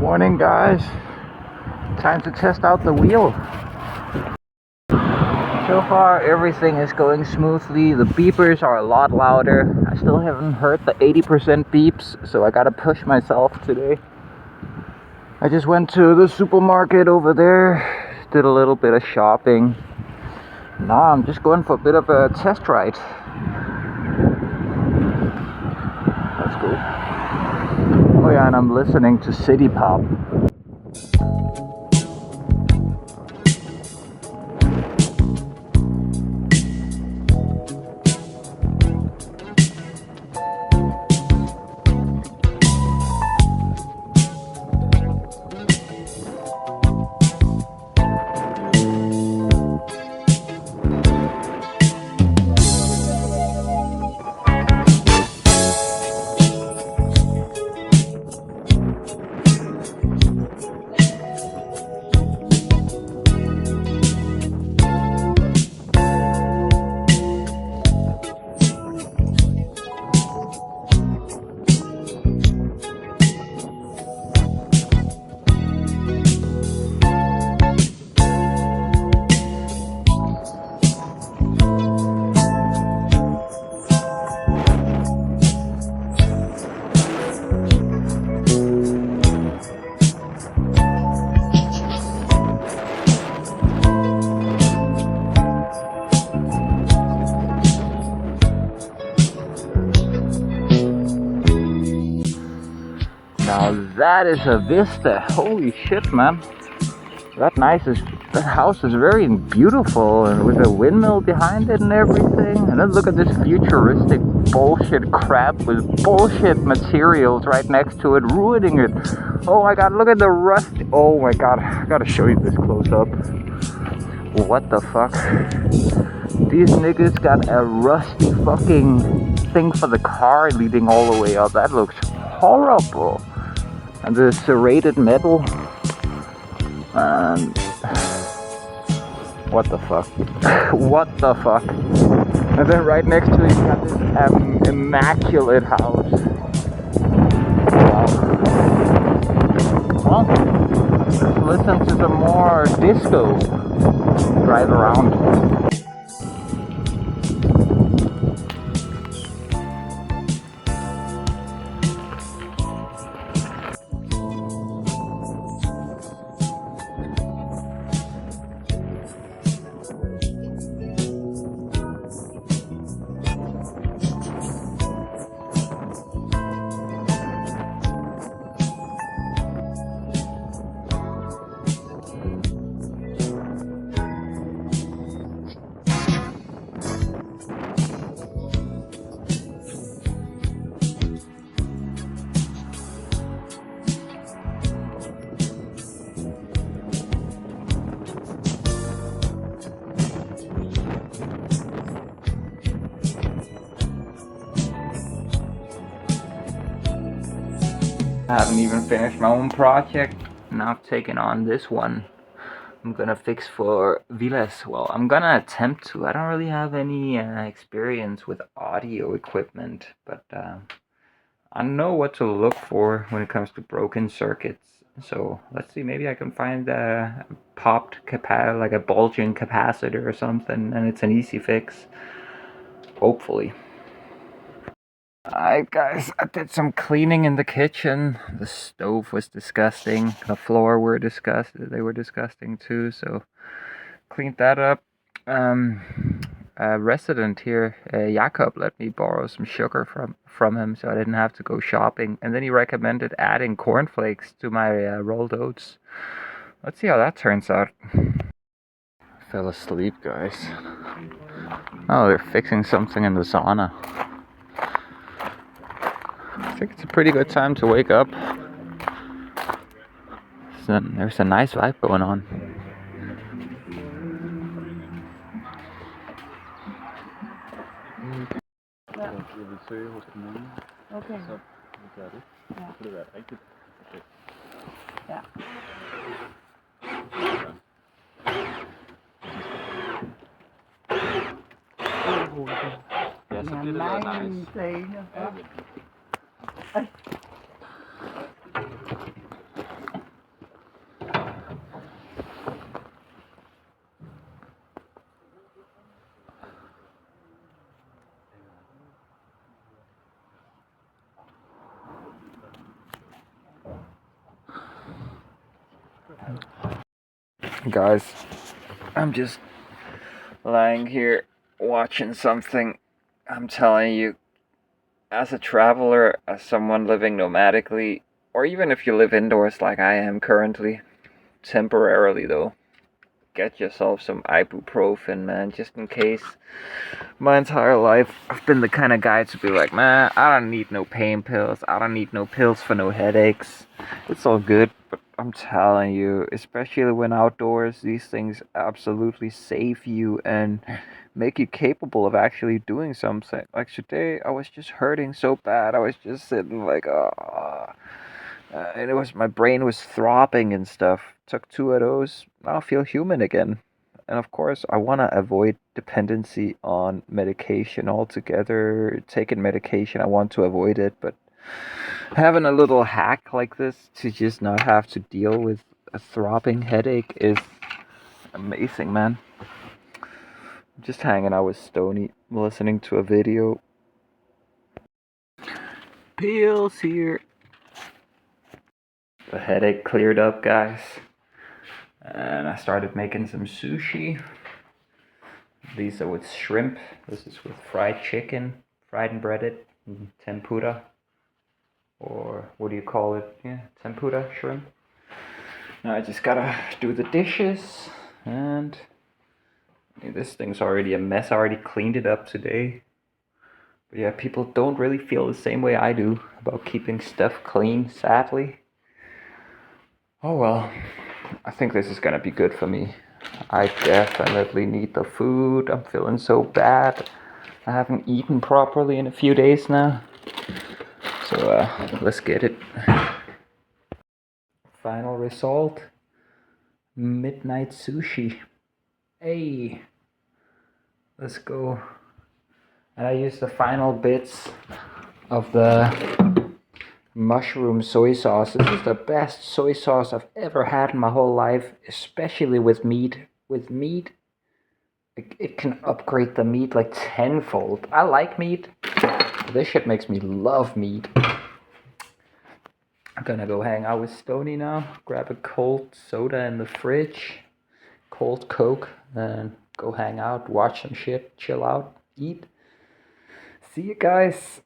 Morning, guys. Time to test out the wheel. So far everything is going smoothly. The beepers are a lot louder. I still haven't heard the 80% beeps, so I gotta push myself today. I just went to the supermarket over there, did a little bit of shopping. Now I'm just going for a bit of a test ride. Let's go. Oh yeah, and I'm listening to City Pop. Now that is a vista. Holy shit, man. That house is very beautiful, and with a windmill behind it and everything. And then look at this futuristic bullshit crap with bullshit materials right next to it, ruining it. Oh my god, look at the rust. Oh my god, I gotta show you this close up. What the fuck? These niggas got a rusty fucking thing for the car leading all the way up. That looks horrible. And the serrated metal. And what the fuck? What the fuck? And then right next to it, you got this immaculate house. Wow. Well, let's listen to some more disco. Drive around. I haven't even finished my own project, and I've taken on this one. I'm gonna fix for villas. Well, I'm gonna attempt to. I don't really have any experience with audio equipment, but I know what to look for when it comes to broken circuits. So let's see, maybe I can find a popped like a bulging capacitor or something, and it's an easy fix. Hopefully. Alright guys, I did some cleaning in the kitchen. The stove was disgusting. The floor they were disgusting too, so cleaned that up. A resident here, Jakob, let me borrow some sugar from him so I didn't have to go shopping. And then he recommended adding cornflakes to my rolled oats. Let's see how that turns out. Fell asleep, guys. Oh, they're fixing something in the sauna. I think it's a pretty good time to wake up. So there's a nice vibe going on. Okay. Ja. Ja, så bliver det lavet nice. Guys, I'm just lying here watching something. I'm telling you, as a traveler, as someone living nomadically, or even if you live indoors like I am currently, temporarily though, get yourself some ibuprofen, man, just in case. My entire life, I've been the kind of guy to be like, man, I don't need no pain pills. I don't need no pills for no headaches. It's all good, but I'm telling you, especially when outdoors, these things absolutely save you and make you capable of actually doing something. Like today, I was just hurting so bad. I was just sitting like, and it was my brain was throbbing and stuff. Took two of those. Now I feel human again. And of course, I want to avoid dependency on medication altogether. Taking medication, I want to avoid it, but having a little hack like this to just not have to deal with a throbbing headache is amazing, man. Just hanging out with Stony, listening to a video. Pills here. The headache cleared up, guys. And I started making some sushi. These are with shrimp. This is with fried chicken, fried and breaded, tempura, or what do you call it? Yeah, tempura shrimp. Now I just gotta do the dishes, and this thing's already a mess. I already cleaned it up today. But yeah, people don't really feel the same way I do about keeping stuff clean, sadly. Oh well, I think this is gonna be good for me. I definitely need the food. I'm feeling so bad. I haven't eaten properly in a few days now. So let's get it. Final result. Midnight sushi. Hey, let's go. And I used the final bits of the mushroom soy sauce. This is the best soy sauce I've ever had in my whole life, especially with meat. With meat, it can upgrade the meat like tenfold. I like meat. This shit makes me love meat. I'm gonna go hang out with Stony now. Grab a cold soda in the fridge, cold Coke, and go hang out, watch some shit, chill out, eat. See you guys.